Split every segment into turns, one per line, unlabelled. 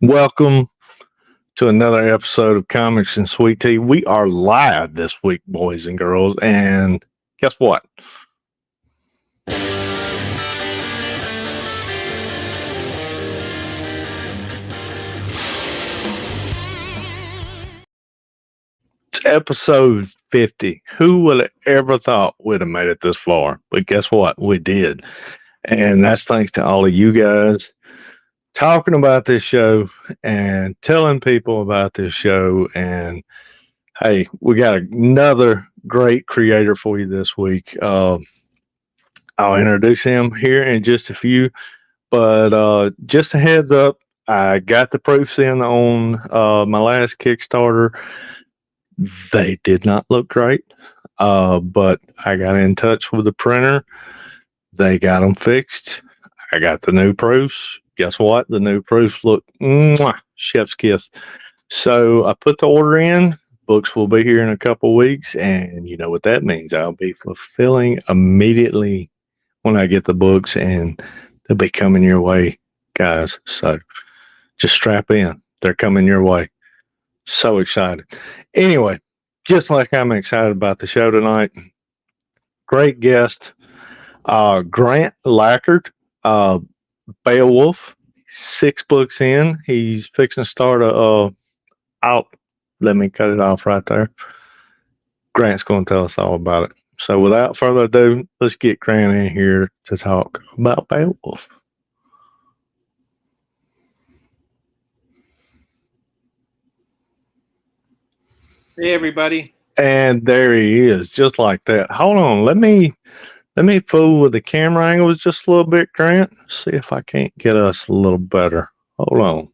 Welcome to another episode of Comics and Sweet Tea. We are live this week, boys and girls, and guess what? It's episode 50. Who would have ever thought we'd have made it this far? But guess what? We did. And that's thanks to all of you guys talking about this show and telling people about this show. And hey, we got another great creator for you this week. I'll introduce him here in just a few, but just a heads up, I got the proofs in on my last Kickstarter. They did not look great, but I got in touch with the printer. They got them fixed. I got the new proofs. Guess what? The new proofs look mwah, chef's kiss. So I put the order in. Books will be here in a couple of weeks, and you know what that means. I'll be fulfilling immediately when I get the books, and they'll be coming your way, guys. So just strap in. They're coming your way. So excited. Anyway, just like I'm excited about the show tonight, great guest, Grant Lackard, uh, Beowulf, 6 books in. He's fixing to start out. Let me cut it off right there. Grant's going to tell us all about it. So without further ado, let's get Grant in here to talk about Beowulf.
Hey everybody.
And there he is, just like that. Hold on, let me fool with the camera angles just a little bit, Grant. See if I can't get us a little better. Hold on.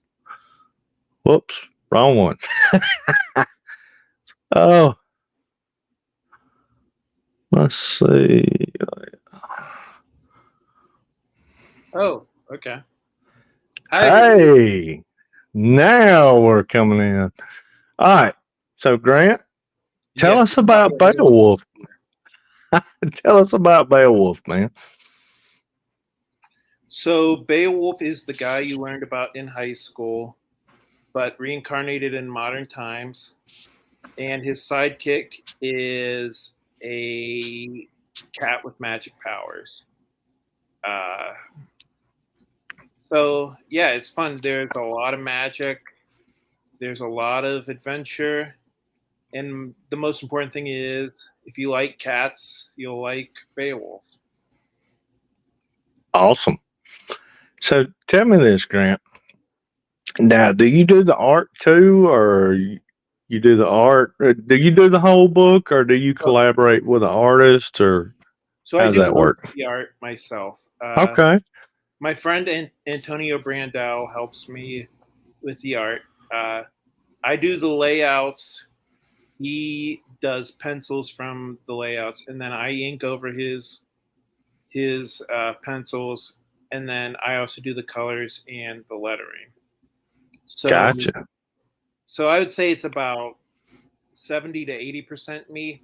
Whoops, wrong one. Oh, let's see.
Oh, okay. Hi everybody.
Hey, now we're coming in. All right. So, Grant, tell
Yes.
us about Beowulf. Tell us about Beowulf, man.
So Beowulf is the guy you learned about in high school, but reincarnated in modern times. And his sidekick is a cat with magic powers. Uh, so yeah, it's fun. There's a lot of magic. There's a lot of adventure. And the most important thing is, if you like cats, you'll like Beowulf.
Awesome. So, tell me this, Grant. Now, do you do the art too, or you do the art? Do you do the whole book, or do you
So,
collaborate with an artist, or
so
how
I
does
do
that
most
work?
of the art myself.
Okay,
My friend Antonio Brandao helps me with the art. Uh, I do the layouts. He does pencils from the layouts, and then I ink over his pencils, and then I also do the colors and the lettering. So,
gotcha.
so I would say it's about 70 to 80% me.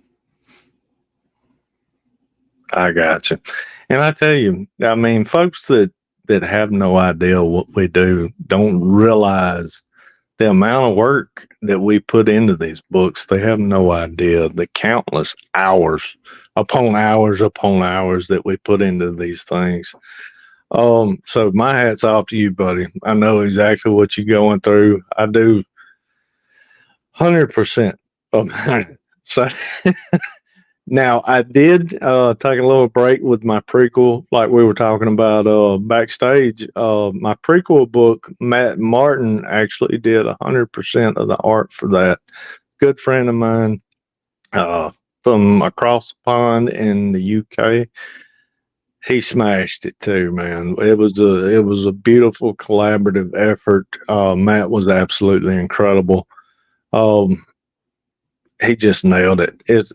I gotcha. And I tell you, I mean, folks that have no idea what we do don't realize the amount of work that we put into these books. They have no idea the countless hours upon hours that we put into these things. So my hat's off to you, buddy. I know exactly what you're going through. I do 100% of mine. So now I did take a little break with my prequel, like we were talking about backstage. My prequel book, Matt Martin actually did 100% of the art for that. Good friend of mine uh, from across the pond in the UK. He smashed it too, man. It was a beautiful collaborative effort. Matt was absolutely incredible. Um, he just nailed it. It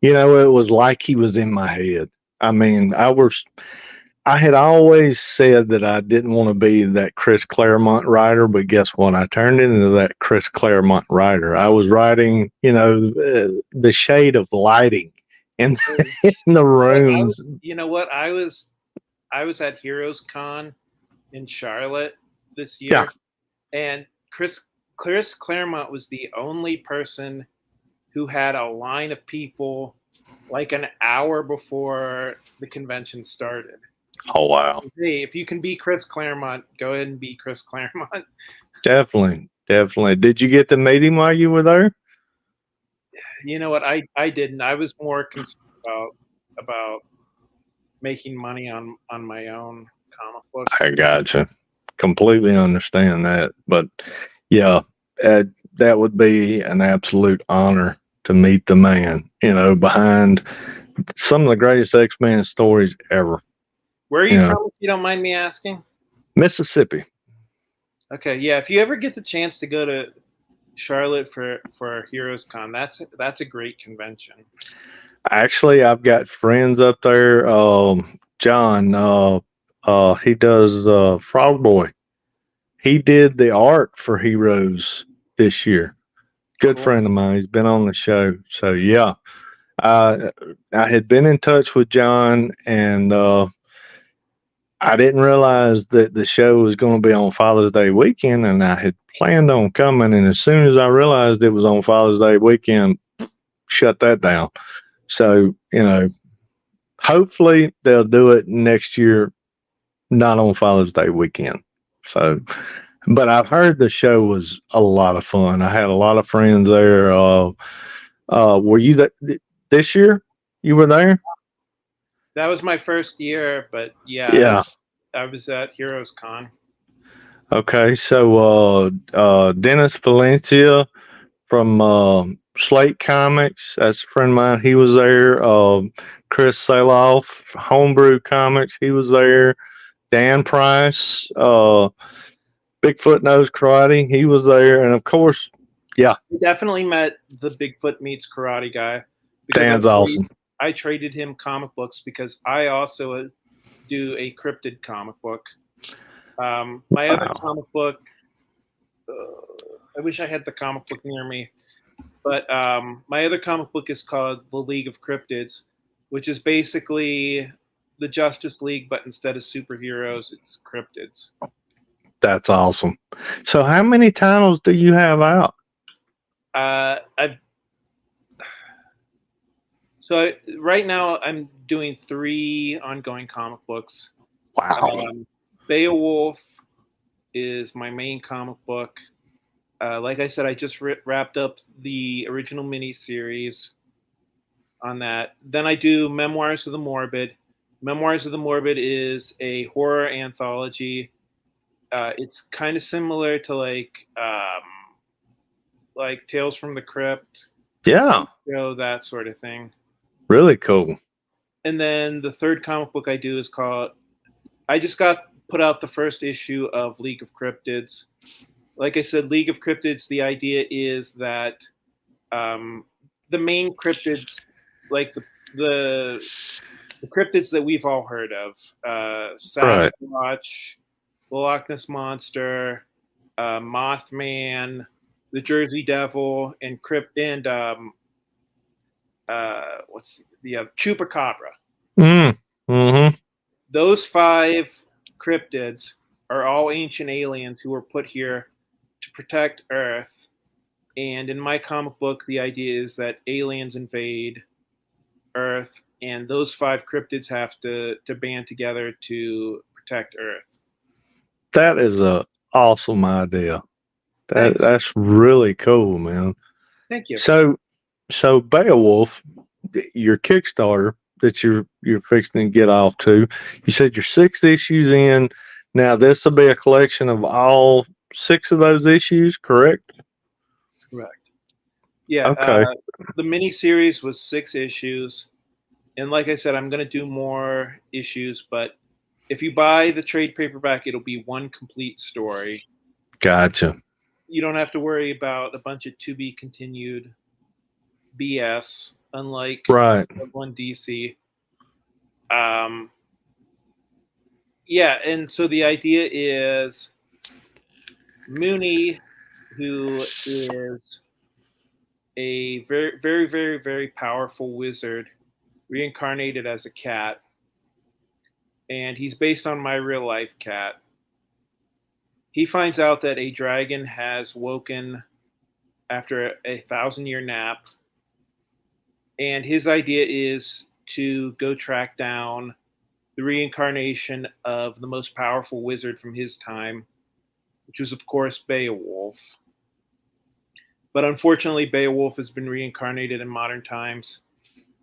was like he was in my head. I mean, I had always said that I didn't want to be that Chris Claremont writer, but guess what? I turned into that Chris Claremont writer. I was writing, the shade of lighting in, in the
But
rooms.
you know what? I was at Heroes Con in Charlotte this
Yeah.
year, And Chris Claremont was the only person who had a line of people like an hour before the convention started.
Oh wow.
Hey, if you can be Chris Claremont, go ahead and be Chris Claremont.
Definitely. Definitely. Did you get to meet him while you were there?
You know what? I didn't. I was more concerned about making money on my own comic book.
I gotcha. Completely understand that. But yeah, uh, that would be an absolute honor to meet the man, behind some of the greatest X-Men stories ever.
Where are
You
you
know,
from, if you don't mind me asking?
Mississippi.
Okay, yeah. If you ever get the chance to go to Charlotte for Heroes Con, that's a great convention.
Actually, I've got friends up there. John, he does Frog Boy. He did the art for Heroes this year. Good
Cool.
friend of mine. He's been on the show. So yeah, I I had been in touch with John, and I didn't realize that the show was going to be on Father's Day weekend, and I had planned on coming. And as soon as I realized it was on Father's Day weekend, shut that down. So hopefully they'll do it next year, not on Father's Day weekend. So, but I've heard the show was a lot of fun. I had a lot of friends there. Were you this year? You were there?
That was my first year, but yeah,
Yeah.
I was at Heroes Con.
Okay. So, Dennis Valencia from Slate Comics, that's a friend of mine. He was there. Chris Saloff, Homebrew Comics, he was there. Dan Price, Bigfoot Knows Karate, he was there. And of course, yeah,
I definitely met the Bigfoot meets karate guy because
Dan's awesome.
I traded him comic books because I also do a cryptid comic book. My other
Wow.
comic book, I wish I had the comic book near me, but my other comic book is called The League of Cryptids, which is basically the Justice League, but instead of superheroes, it's cryptids.
That's awesome. So, how many titles do you have out?
I've So right now I'm doing 3 ongoing comic books.
Wow.
Beowulf is my main comic book. Like I said, I just wrapped up the original miniseries on that. Then I do Memoirs of the Morbid. Memoirs of the Morbid is a horror anthology. It's kind of similar to like Tales from the Crypt,
Yeah.
that sort of thing.
Really cool.
And then the third comic book I do is called. I just got put out the first issue of League of Cryptids. Like I said, League of Cryptids. The idea is that the main cryptids, like the cryptids that we've all heard of,
Right.
Sasquatch, the Loch Ness monster, Mothman, the Jersey Devil, and what's the other, Chupacabra.
Mm-hmm.
Those 5 cryptids are all ancient aliens who were put here to protect Earth. And in my comic book, the idea is that aliens invade Earth, and those 5 cryptids have to band together to protect Earth.
That is a awesome idea.
Thanks.
That's really cool, man.
Thank you.
So Beowulf, your Kickstarter that you're fixing to get off to, you said you're 6 issues in. Now this will be a collection of all 6 of those issues, correct?
Correct. Yeah.
Okay,
The miniseries was 6 issues. And like I said, I'm going to do more issues, but if you buy the trade paperback, it'll be one complete story.
gotcha.
You don't have to worry about a bunch of to be continued BS, unlike
Right.
one DC. Um, yeah, and so the idea is Mooney, who is a very, very, very, very powerful wizard, reincarnated as a cat, and he's based on my real life cat. he finds out that a dragon has woken after a 1,000-year nap, and his idea is to go track down the reincarnation of the most powerful wizard from his time, which was, of course, Beowulf. But unfortunately, Beowulf has been reincarnated in modern times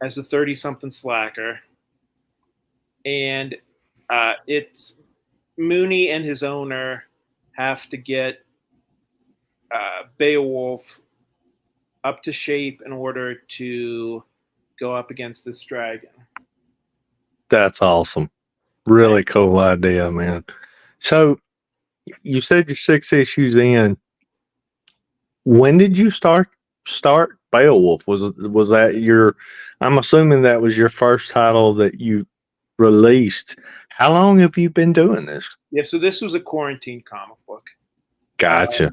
as a 30-something slacker. And it's Mooney and his owner have to get Beowulf up to shape in order to go up against this dragon.
That's awesome. Really cool idea, man. So you said you're 6 issues in. When did you start Beowulf? Was that your? I'm assuming that was your first title that you released. How long have you been doing this?
Yeah, so this was a quarantine comic book.
Gotcha.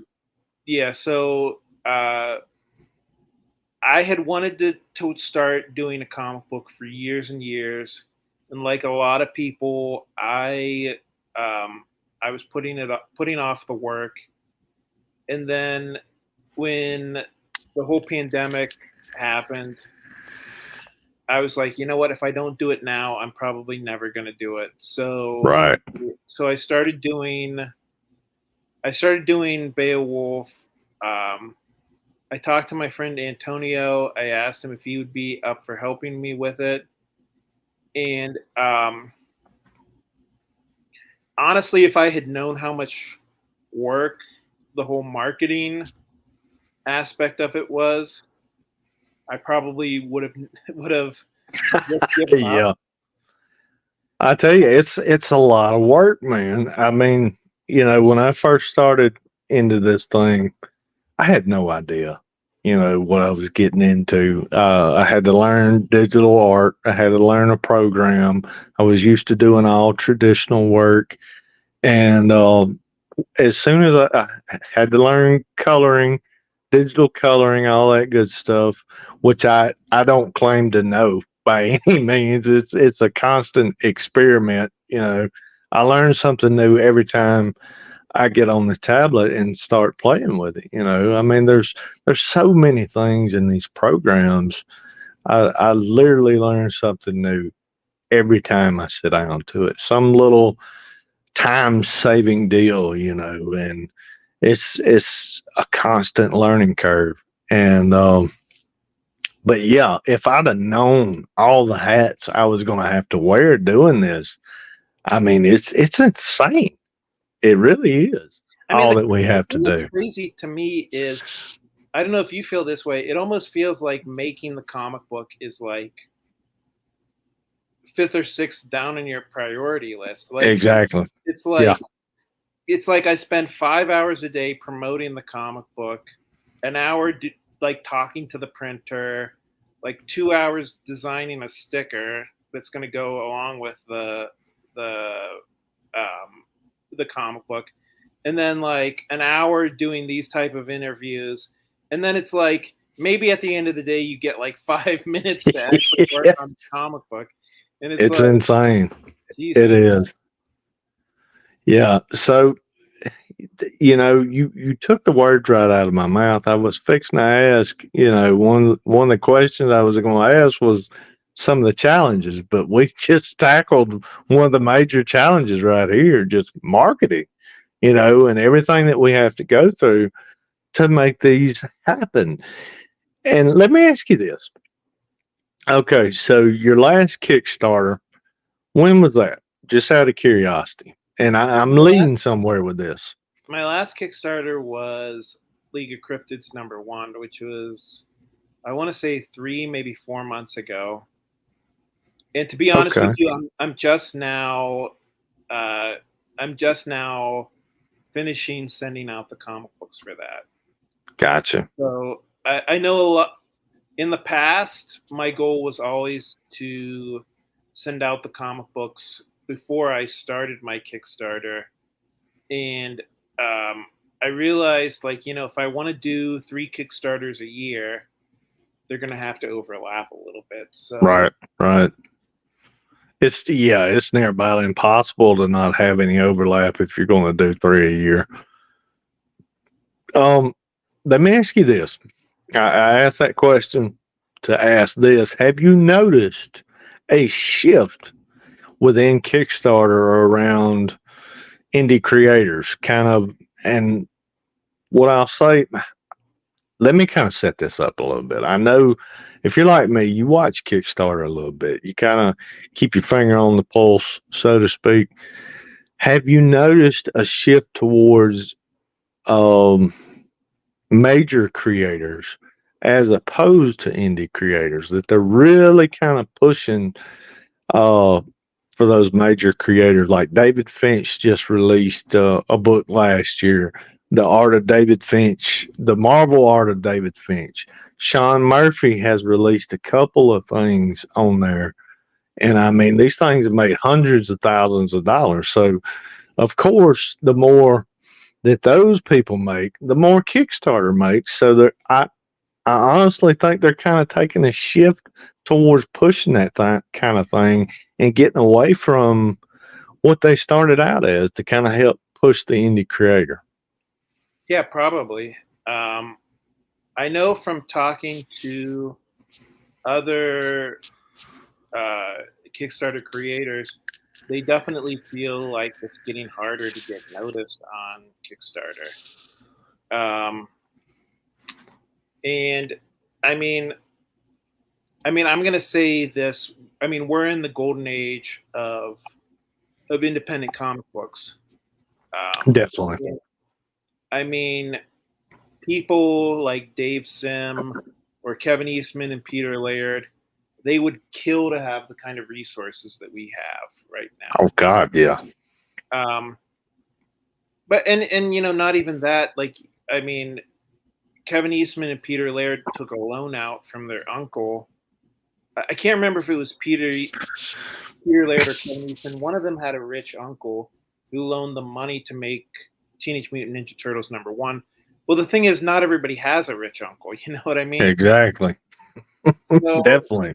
Yeah, so I had wanted to start doing a comic book for years and years, and like a lot of people, I was putting off the work, and then when the whole pandemic happened, I was like, you know what? If I don't do it now, I'm probably never going to do it.
Right.
So I started doing Beowulf. I talked to my friend Antonio. I asked him if he would be up for helping me with it. And honestly, if I had known how much work the whole marketing aspect of it was, I probably would have just given up.
Yeah. I tell you, it's a lot of work, man. I mean, when I first started into this thing, I had no idea, what I was getting into. I had to learn digital art. I had to learn a program. I was used to doing all traditional work, and as soon as I had to learn coloring, digital coloring, all that good stuff, which I don't claim to know by any means. It's a constant experiment. I learn something new every time I get on the tablet and start playing with it. I mean, there's so many things in these programs. I literally learn something new every time I sit down to it. Some little time saving deal, and it's a constant learning curve. And but yeah, if I'd have known all the hats I was going to have to wear doing this, I mean, it's insane. It really is.
I mean,
All that we
the
have to
thing that's
do.
crazy to me is I don't know if you feel this way. It almost feels like making the comic book is like fifth or sixth down in your priority list. Like
Exactly.
it's
Yeah.
like it's like I spend 5 hours a day promoting the comic book, an hour like talking to the printer, like 2 hours designing a sticker that's going to go along with the um, the comic book, and then like an hour doing these type of interviews, and then it's like maybe at the end of the day you get like 5 minutes to actually work on the comic book, and it's
It's
like
insane. It
Jesus.
is. Yeah. So, you took the words right out of my mouth. I was fixing to ask, one of the questions I was going to ask was some of the challenges, but we just tackled one of the major challenges right here, just marketing, and everything that we have to go through to make these happen. And let me ask you this. Okay, so your last Kickstarter, when was that? Just out of curiosity. And I'm
My last
leading somewhere with this.
my last Kickstarter was League of Cryptids #1, which was I want to say 3 maybe 4 months ago. And to be honest with
Okay,
you, uh, I'm just now finishing sending out the comic books for that.
gotcha.
So I know a lot. In the past, my goal was always to send out the comic books before I started my Kickstarter, and I realized, like, if I want to do 3 Kickstarters a year, they're going to have to overlap a little bit. So
Right, right. it's nearby impossible to not have any overlap if you're going to do three a year. Um, Let me ask you this. I asked that question to ask this. Have you noticed a shift within Kickstarter around indie creators? Kind of, and what I'll say, let me kind of set this up a little bit. I know if you're like me, you watch Kickstarter a little bit. You kind of keep your finger on the pulse, so to speak. Have you noticed a shift towards um, major creators as opposed to indie creators, that they're really kind of pushing uh, for those major creators? Like David Finch just released a book last year, The Art of David Finch, The Marvel Art of David Finch. Sean Murphy has released a couple of things on there. And I mean, these things have made hundreds of thousands of dollars. So, of course, the more that those people make, the more Kickstarter makes. So I honestly think they're kind of taking a shift towards pushing that kind of thing and getting away from what they started out as to kind of help push the indie creator.
Yeah, probably. Um, I know from talking to other uh, Kickstarter creators, they definitely feel like it's getting harder to get noticed on Kickstarter. Um, and I mean, I'm gonna say this. I mean, we're in the golden age of independent comic books. Um,
Definitely.
I mean, people like Dave Sim or Kevin Eastman and Peter Laird, they would kill to have the kind of resources that we have right
Oh God, yeah.
now. But and not even that. Like, I mean, Kevin Eastman and Peter Laird took a loan out from their uncle. I can't remember if it was Peter Laird or Kevin Eastman. One of them had a rich uncle who loaned them money to make Teenage Mutant Ninja Turtles #1. Well, the thing is, not everybody has a rich uncle. You know what I mean?
Exactly.
So,
Definitely.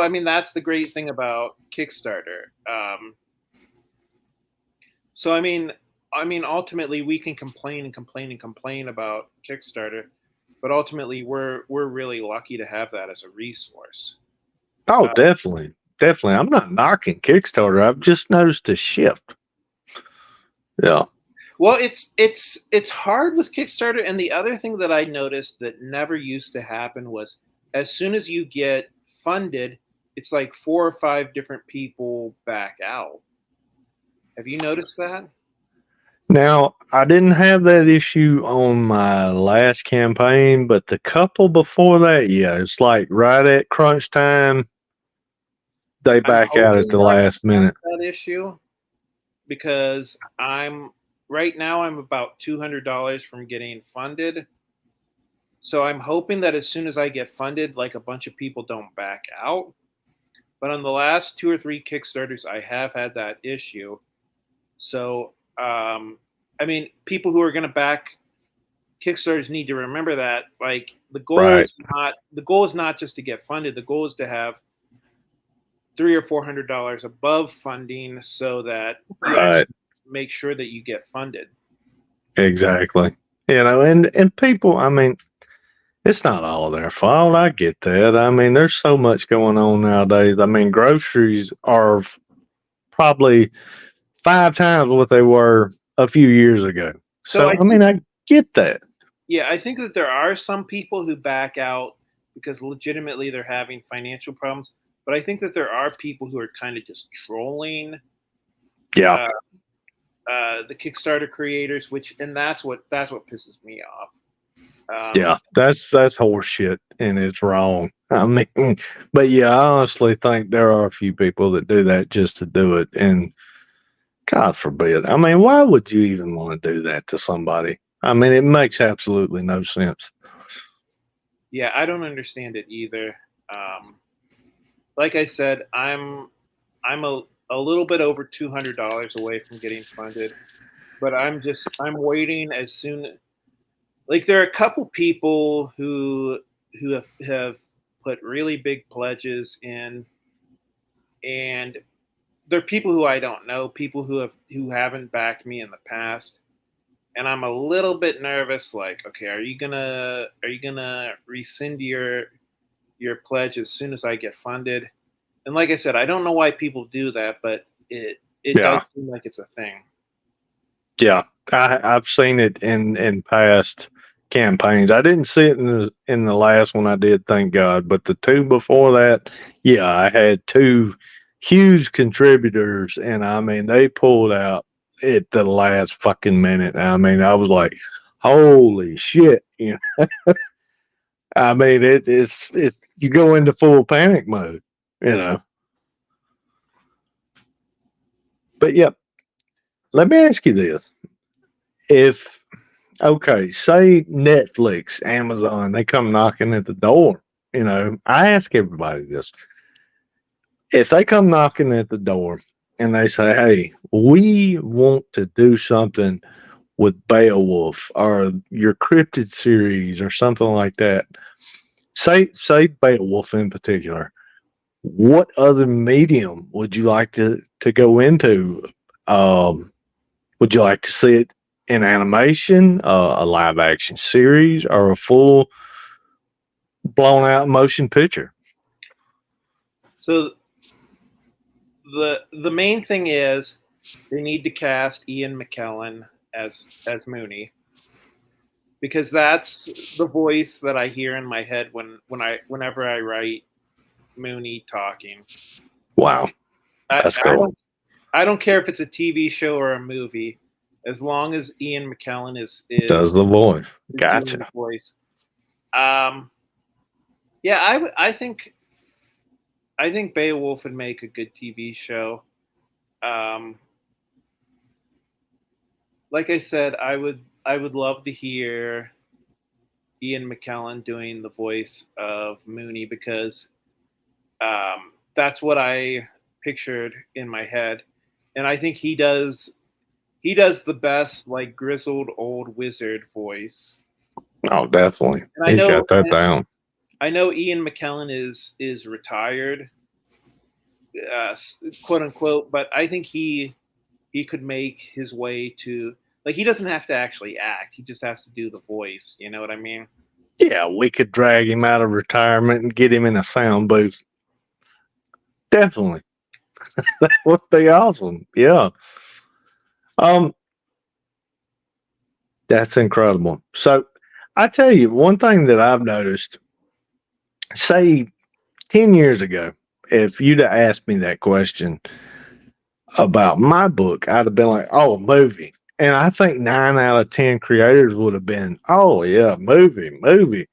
I mean, that's the great thing about Kickstarter. So, ultimately, we can complain and complain and complain about Kickstarter, but ultimately, we're really lucky to have that as a resource.
Oh,
Uh,
definitely. Definitely. I'm not knocking Kickstarter. I've just noticed a shift. Yeah.
Well, it's hard with Kickstarter, and the other thing that I noticed that never used to happen was as soon as you get funded, it's like 4 or 5 different people back out. Have you noticed that?
Now, I didn't have that issue on my last campaign, but the couple before that, yeah, it's like right at crunch time, they
I'm
back out at
hoping
the
not to
last
have
minute.
that issue because I'm right now I'm about $200 from getting funded. So I'm hoping that as soon as I get funded, like a bunch of people don't back out. But on the last 2 or 3 Kickstarters, I have had that issue. So, people who are going to back Kickstarters need to remember that, like,
Right.
the goal is not just to get funded. The goal is to have $300 or $400 above funding, so that you
Right.
actually make sure that you get funded.
Exactly. And people, I mean, it's not all their fault. I get that. I mean, there's so much going on nowadays. I mean, groceries are probably five times what they were a few years ago.
So
So, I mean, I get that.
I think that there are some people who back out because legitimately they're having financial problems. But I think that there are people who are kind of just trolling
Yeah.
uh, the Kickstarter creators, and that's what pisses me off. Um,
Yeah, that's horseshit and it's wrong. I mean, but yeah, I honestly think there are a few people that do that just to do it, and God forbid. I mean, why would you even want to do that to somebody? I mean, it makes absolutely no sense.
yeah, I don't understand it either. Um, like I said, I'm a little bit over $200 away from getting funded, but I'm waiting as soon. Like, there are a couple people who have put really big pledges in, and they're people who I don't know, people who haven't backed me in the past, and I'm a little bit nervous. Like, okay, are you gonna rescind your pledge as soon as I get funded? And like I said, I don't know why people do that, but it
Yeah.
does seem like it's a thing.
Yeah, I've seen it in past campaigns. I didn't see it in the last one I did, thank God. But the two before that, yeah, I had two huge contributors, and I mean they pulled out at the last fucking minute. I mean, I was like, "Holy shit!" You know, I mean it's you go into full panic mode, you know. But yeah, let me ask you this: if okay, say Netflix, Amazon, they come knocking at the door. You know, I ask everybody this. If they come knocking at the door and they say, hey, we want to do something with Beowulf or your cryptid series or something like that, say Beowulf in particular, what other medium would you like to go into? Um, would you like to see it in animation, a live action series, or a full blown out motion picture?
So the main thing is they need to cast Ian McKellen as Mooney, because that's the voice that I hear in my head whenever I write Mooney talking.
Wow,
I,
that's
I
cool.
don't I don't care if it's a TV show or a movie, as long as Ian McKellen
Does the voice?
is doing the
Gotcha.
voice. Um, yeah, I think Beowulf would make a good TV show. Um, like I said, I would love to hear Ian McKellen doing the voice of Mooney, because that's what I pictured in my head, and I think he does the best like grizzled old wizard voice.
Oh, definitely.
And I
He's
know
got that down.
I know Ian McKellen is retired, quote unquote, but I think he could make his way to, like, he doesn't have to actually act. He just has to do the voice. You know what I mean?
Yeah, we could drag him out of retirement and get him in a sound booth. Definitely. That would be awesome. Yeah. Um, that's incredible. So I tell you, one thing that I've noticed, say 10 years ago, if you'd have asked me that question about my book, I'd have been like, oh, movie. And I think 9 out of 10 creators would have been, oh, yeah, movie.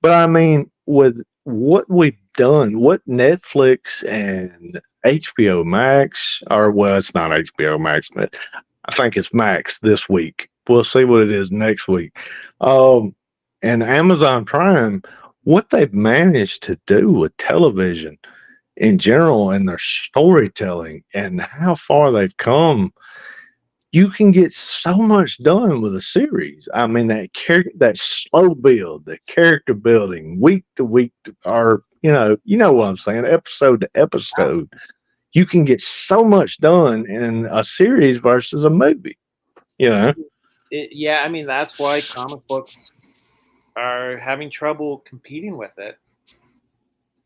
But I mean, with what we've done, what Netflix and HBO Max, or well, it's not HBO Max, but I think it's Max this week. We'll see what it is next week. Um, and Amazon Prime, what they've managed to do with television in general and their storytelling and how far they've come, you can get so much done with a series. I mean, that slow build, the character building, week to week, or you know what I'm saying, episode to episode. You can get so much done in a series versus a movie. You know,
Yeah, I mean that's why comic books are having trouble competing with it.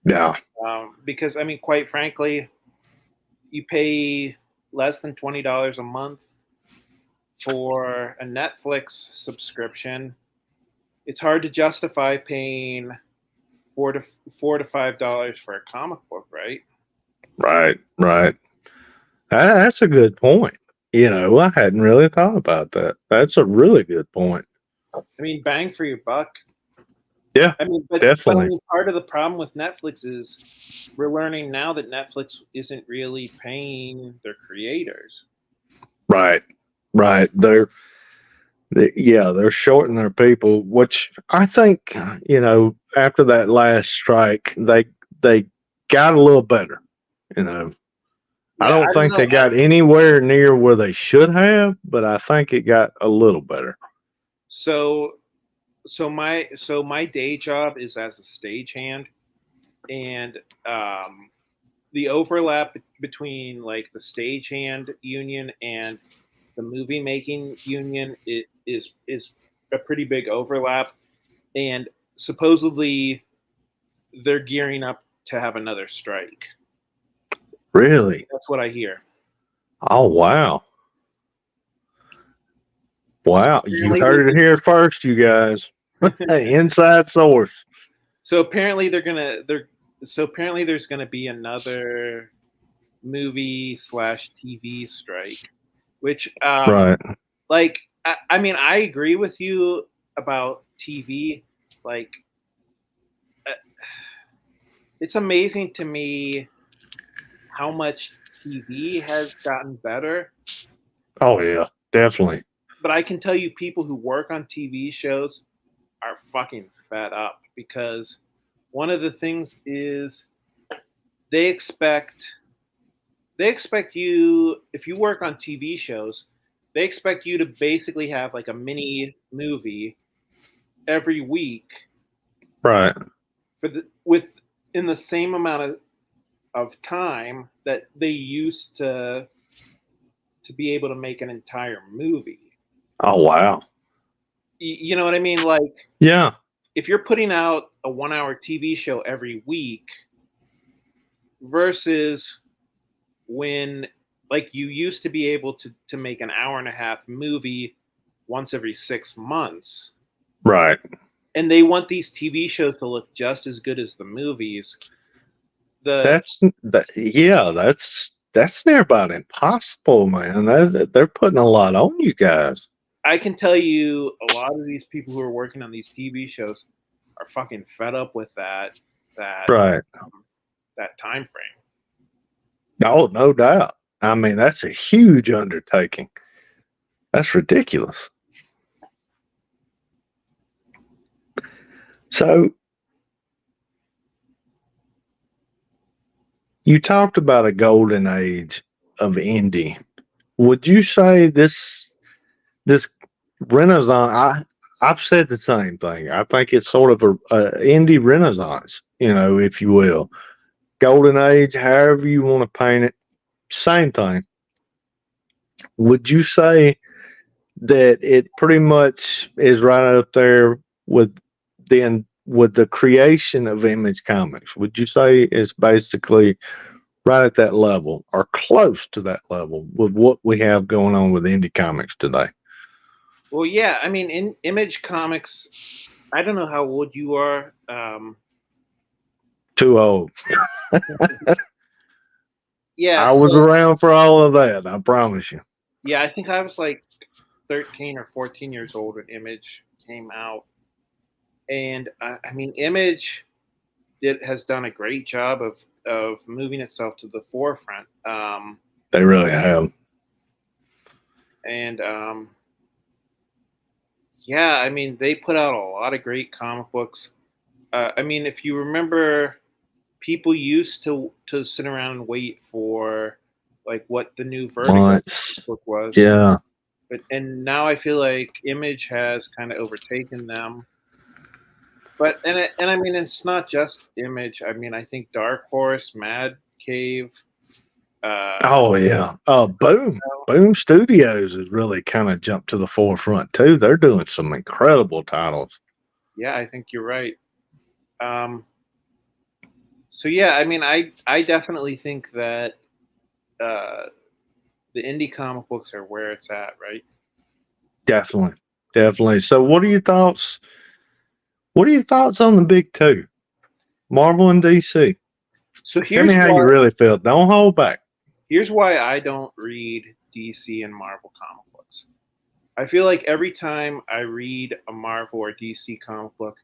yeah,
Because I mean, quite frankly, you pay less than $20 a month for a Netflix subscription. It's hard to justify paying four to $5 for a comic book, right?
right. That's a good point. You know, I hadn't really thought about that. That's a really good point.
I mean, bang for your buck.
Yeah,
I mean, but I
definitely.
mean, part of the problem with Netflix is we're learning now that Netflix isn't really paying their creators.
Right, right. Yeah, they're shorting their people, which I think, after that last strike, they got a little better. You know, I
Yeah,
don't
I don't
think
know.
they got anywhere near where they should have, but I think it got a little better.
So my day job is as a stagehand, and um, the overlap between like the stagehand union and the movie making union is a pretty big overlap, and supposedly they're gearing up to have another strike.
Really?
That's what I hear.
Oh, wow. Wow. You
Apparently,
heard it here first, you guys. Inside source.
so apparently apparently there's gonna be another movie slash TV strike, which
Right.
like I mean I agree with you about TV. Like uh, it's amazing to me how much TV has gotten better.
Oh, yeah. Definitely.
But I can tell you, people who work on TV shows are fucking fed up because one of the things is they expect they expect you, if you work on TV shows, they expect you to basically have like a mini movie every week
Right.
for the with in the same amount of time that they used to be able to make an entire movie.
Oh, wow.
You know what I mean? Like
Yeah.
if you're putting out a 1 hour TV show every week versus when like you used to be able to make an hour and a half movie once every 6 months,
Right.
and they want these TV shows to look just as good as the movies.
Yeah, that's near about impossible, man. They're putting a lot on you guys.
I can tell you a lot of these people who are working on these TV shows are fucking fed up with that
Right.
that time frame.
Oh, no doubt. I mean, that's a huge undertaking. That's ridiculous. So you talked about a golden age of indie. Would you say this renaissance? I've said the same thing. I think it's sort of a indie renaissance, if you will, golden age, however you want to paint it. Same thing. Would you say that it pretty much is right up there with the creation of Image Comics? Would you say it's basically right at that level or close to that level with what we have going on with indie comics today?
Well, yeah, I mean, in Image Comics, I don't know how old you are.
Too old.
Yeah,
I was
so
around for all of that. I promise you.
yeah, I think I was like 13 or 14 years old when Image came out, and I mean, Image has done a great job of moving itself to the forefront.
They really have.
And yeah, I mean, they put out a lot of great comic books. I mean, if you remember, people used to sit around and wait for like what the new Vertigo
Months.
book was.
Yeah.
And now I feel like Image has kind of overtaken them. But and I mean, it's not just Image. I mean, I think Dark Horse, Mad Cave.
Oh yeah. Boom Studios has really kind of jumped to the forefront too. They're doing some incredible titles.
Yeah, I think you're right. Um, so yeah, I mean, I definitely think that uh, the indie comic books are where it's at, right?
Definitely. Definitely. So what are your thoughts? What are your thoughts on the big two? Marvel and DC.
So
Tell me how you really feel. Don't hold back.
here's why I don't read DC and Marvel comic books. I feel like every time I read a Marvel or DC comic book,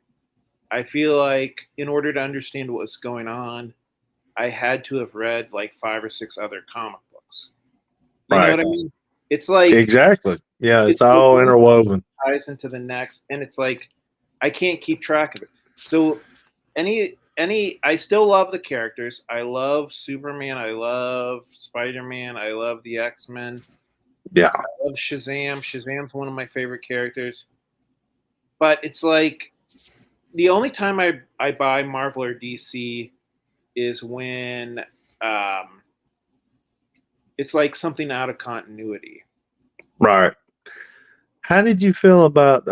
I feel like in order to understand what's going on, I had to have read like 5 or 6 other comic books. You know
Right.
what I mean? It's like
Exactly. Yeah, it's
it's like
all
one
interwoven.
ties into the next, and it's like I can't keep track of it. So any I still love the characters. I love Superman. I love Spider-Man. I love the X-Men.
Yeah.
I love Shazam. Shazam's one of my favorite characters. But it's like the only time I buy Marvel or DC is when it's like something out of continuity.
Right. How did you feel about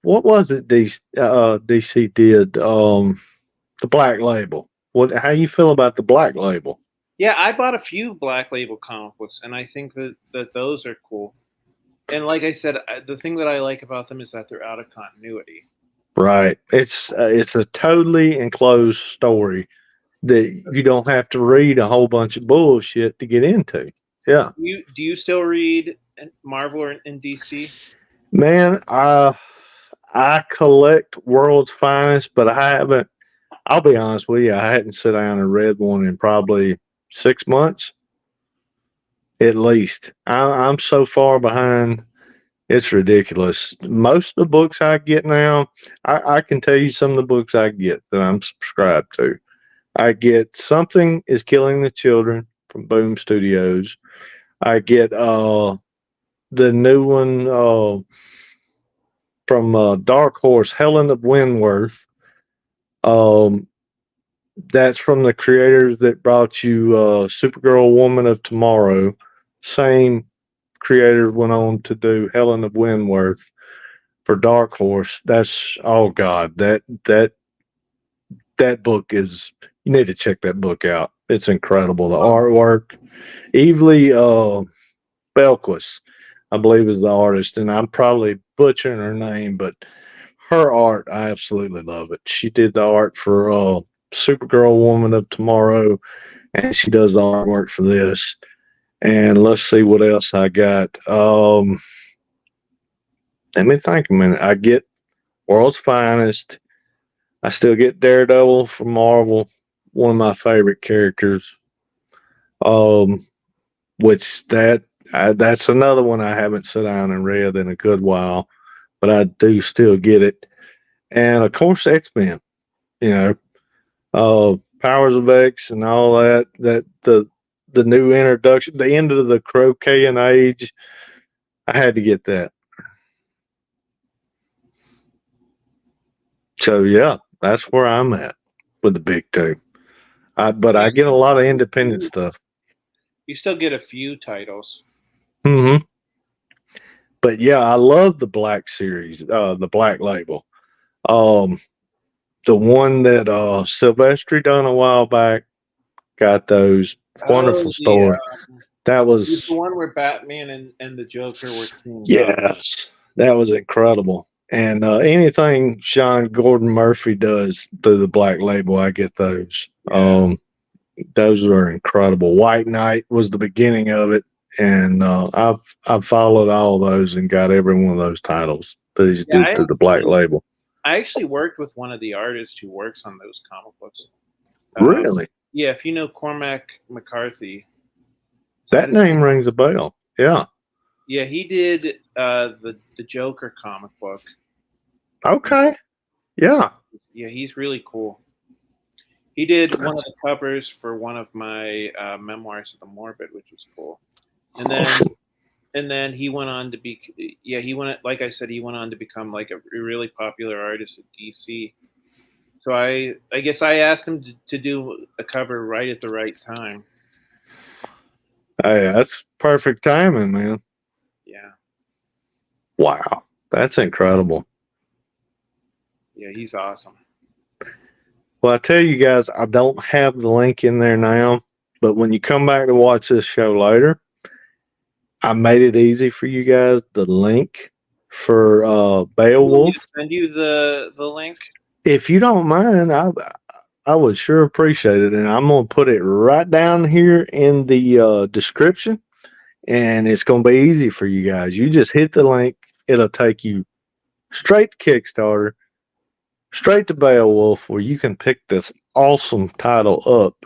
what was it DC did the Black Label? What how you feel about the Black Label?
Yeah, I bought a few Black Label comic books, and I think that those are cool. And like I said, the thing that I like about them is that they're out of continuity.
Right. It's a totally enclosed story that you don't have to read a whole bunch of bullshit to get into. Yeah.
Do you still read Marvel or in DC?
Man, I collect World's Finest, but I haven't. I'll be honest with you, I hadn't sat down and read one in probably 6 months at least. I'm so far behind. It's ridiculous. Most of the books I get now, I can tell you some of the books I get that I'm subscribed to. I get Something is Killing the Children from Boom Studios. I get the new one from Dark Horse, Helen of Wentworth. Um, that's from the creators that brought you Supergirl, Woman of Tomorrow. Same creators went on to do Helen of Wentworth for Dark Horse. That's oh god, that book is you need to check that book out. It's incredible. The artwork. Evely Belquist, I believe, is the artist, and I'm probably butchering her name, but her art, I absolutely love it. She did the art for Supergirl, Woman of Tomorrow, and she does the artwork for this. And let's see what else I got. Let me think a minute. I get World's Finest. I still get Daredevil from Marvel, one of my favorite characters. Um, which that's another one I haven't sat down and read in a good while, but I do still get it. And of course, X Men. You know, Powers of X and all that. That the new introduction, the end of the Crocaean age. I had to get that. So yeah, that's where I'm at with the big two. But I get a lot of independent stuff.
You still get a few titles.
Hmm. But yeah, I love the Black series, the Black Label. Um, the one that Silvestri done a while back. Got those
Oh,
wonderful story. That
the
was
one where Batman and the Joker were teamed up.
yes, that was incredible. And anything Sean Gordon Murphy does through the Black Label, I get those.
Yeah.
Those are incredible. White Knight was the beginning of it, and I've followed all those and got every one of those titles that he's
Yeah,
did through the Black Label.
I actually worked with one of the artists who works on those comic books.
Really?
Yeah, if you know Cormac McCarthy.
That name rings a bell. Yeah.
Yeah, he did the Joker comic book.
Okay. Yeah.
Yeah, he's really cool. He did one of the covers for one of my memoirs of the Morbid, which was cool. And then
awesome.
and then he went on to be he went, like I said, he went on to become like a really popular artist at DC. So I guess I asked him to do a cover right at the right time.
Hey, that's perfect timing, man.
Yeah.
Wow. That's incredible.
Yeah, he's awesome.
Well, I tell you guys, I don't have the link in there now, but when you come back to watch this show later, I made it easy for you guys. The link for Beowulf.
Send you the link.
If you don't mind, I would sure appreciate it, and I'm gonna put it right down here in the description, and it's gonna be easy for you guys. You just hit the link; it'll take you straight to Kickstarter, straight to Beowulf, where you can pick this awesome title up.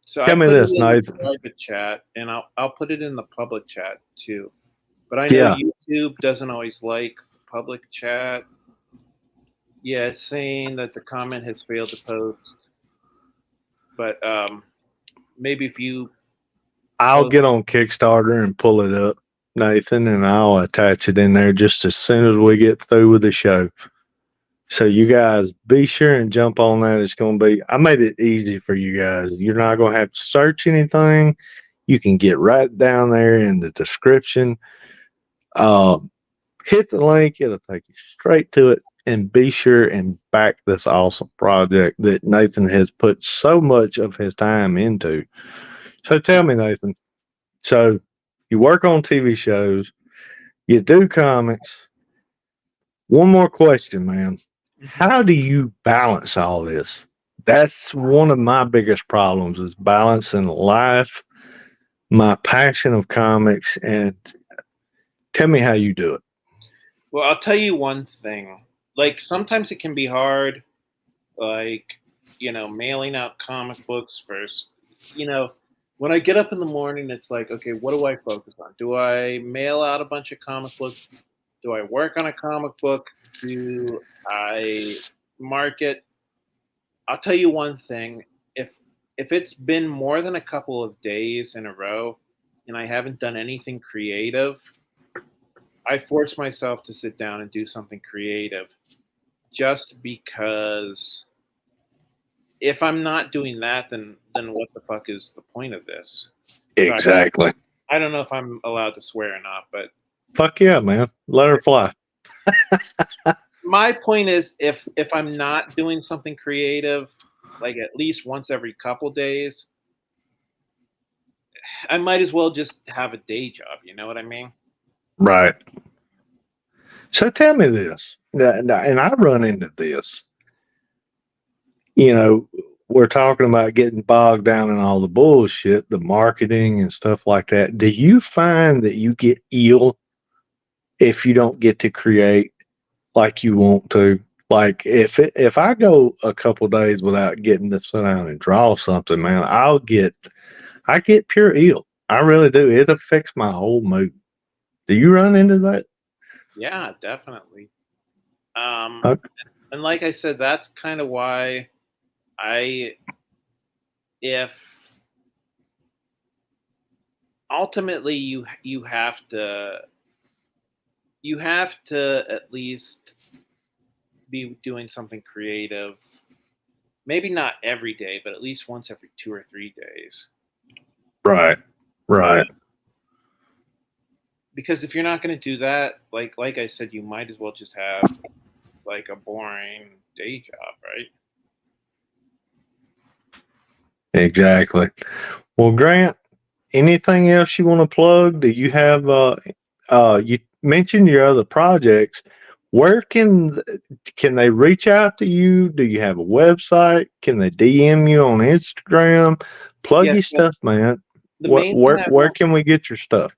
So
tell me this, Nathan.
Private chat, and I'll put it in the public chat too. But I know YouTube doesn't always like public chat. Yeah, it's saying that the comment has failed to post. But maybe if you
I'll get on Kickstarter and pull it up, Nathan, and I'll attach it in there just as soon as we get through with the show. So you guys be sure and jump on that. It's going to be, I made it easy for you guys. You're not going to have to search anything. You can get right down there in the description. Um, Hit the link, it'll take you straight to it. And be sure and back this awesome project that Nathan has put so much of his time into. So tell me, Nathan, so you work on TV shows, you do comics. One more question, man.
Mhm.
How do you balance all this? That's one of my biggest problems is balancing life, my passion of comics, and tell me how you do it.
Well, I'll tell you one thing. Like sometimes it can be hard, like mailing out comic books first. You know, when I get up in the morning, it's like, okay, what do I focus on? Do I mail out a bunch of comic books? Do I work on a comic book? Do I market? I'll tell you one thing. If it's been more than a couple of days in a row and I haven't done anything creative, I force myself to sit down and do something creative just because if I'm not doing that, then what the fuck is the point of this? Sorry,
Exactly.
I don't know if I'm allowed to swear or not, but
Fuck yeah, man. Let her fly.
my point is if I'm not doing something creative, like at least once every couple days, I might as well just have a day job. You know what I mean?
Right. So tell me this, and I run into this. You know, we're talking about getting bogged down in all the bullshit, the marketing and stuff like that. Do you find that you get ill if you don't get to create like you want to? Like if I go a couple days without getting to sit down and draw something, man, I get pure ill. I really do. It affects my whole mood. Do you run into that?
Yeah, definitely. Um,
Uh,
and like I said, that's kind of why I if ultimately you have to at least be doing something creative. Maybe not every day, but at least once every 2 or 3 days.
right,
Uh,
right.
because if you're not going to do that, like I said, you might as well just have like a boring day job, right?
Exactly. Well, Grant, anything else you want to plug? Do you have you mentioned your other projects. Where can they reach out to you? Do you have a website? Can they DM you on Instagram? Plug
Yes.
your
So
stuff, man.
the main thing I
Where
want,
can we get your stuff?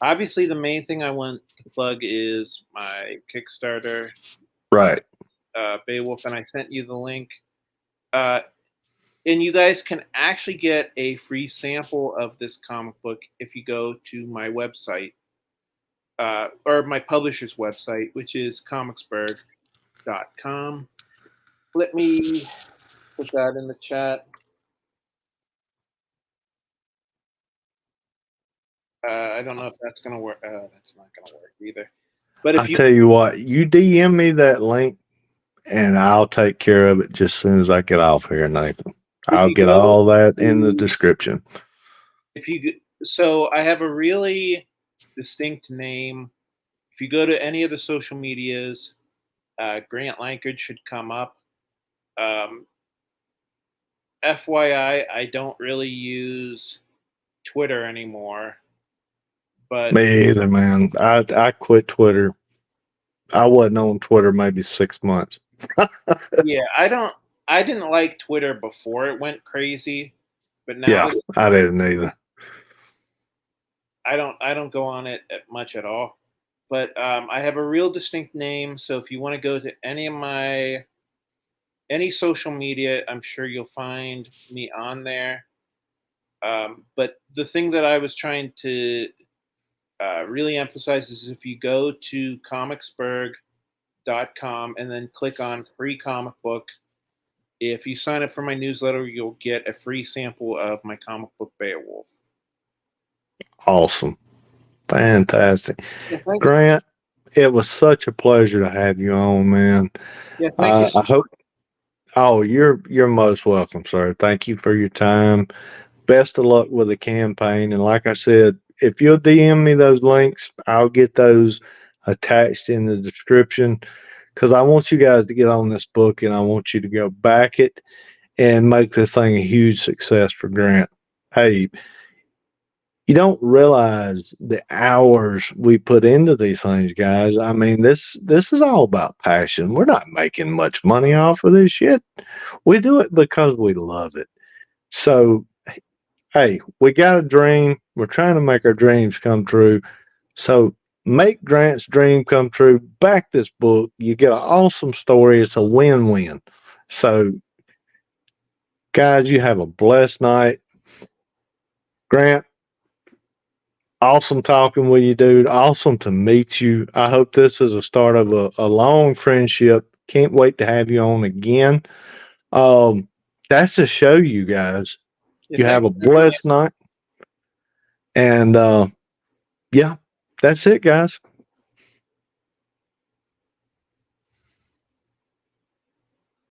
obviously, the main thing I want to plug is my Kickstarter,
Right.
Beowulf, and I sent you the link. Uh, and you guys can actually get a free sample of this comic book if you go to my website, or my publisher's website, which is comicsburg.com. Let me put that in the chat. I don't know if that's gonna work. That's not gonna work either. But
I
if you
tell you what, you DM me that link and I'll take care of it just as soon as I get off here, Nathan.
if
I'll
you
get
go
all that in the
to
description.
if you so I have a really distinct name. If you go to any of the social medias, Grant Lankard should come up. Um, FYI, I don't really use Twitter anymore, but
Me either, man. I quit Twitter. I wasn't on Twitter maybe 6 months.
yeah, I didn't like Twitter before it went crazy, but now
Yeah,
that
I didn't either.
I don't go on it much at all. But I have a real distinct name, so if you want to go to any social media, I'm sure you'll find me on there. But the thing that I was trying to really emphasize is if you go to comicsburg.com and then click on free comic book, if you sign up for my newsletter, you'll get a free sample of my comic book Beowulf.
Awesome. Fantastic.
Yeah, thanks.
Grant, it was such a pleasure to have you on, man.
Yeah, thank you.
I hope. Oh, you're most welcome, sir. Thank you for your time. Best of luck with the campaign. And like I said, if you'll DM me those links, I'll get those attached in the description because I want you guys to get on this book and I want you to go back it and make this thing a huge success for Grant. Hey, you don't realize the hours we put into these things, guys. I mean, this is all about passion. We're not making much money off of this shit. We do it because we love it. So, hey, we got a dream. We're trying to make our dreams come true. So, make Grant's dream come true. Back this book. You get an awesome story. It's a win-win. So, guys, you have a blessed night. Grant, awesome talking with you, dude. Awesome to meet you. I hope this is a start of a long friendship. Can't wait to have you on again. Um, that's the show, you guys.
Yeah,
You have
thanks
a
for having me.
blessed night. And yeah, that's it, guys.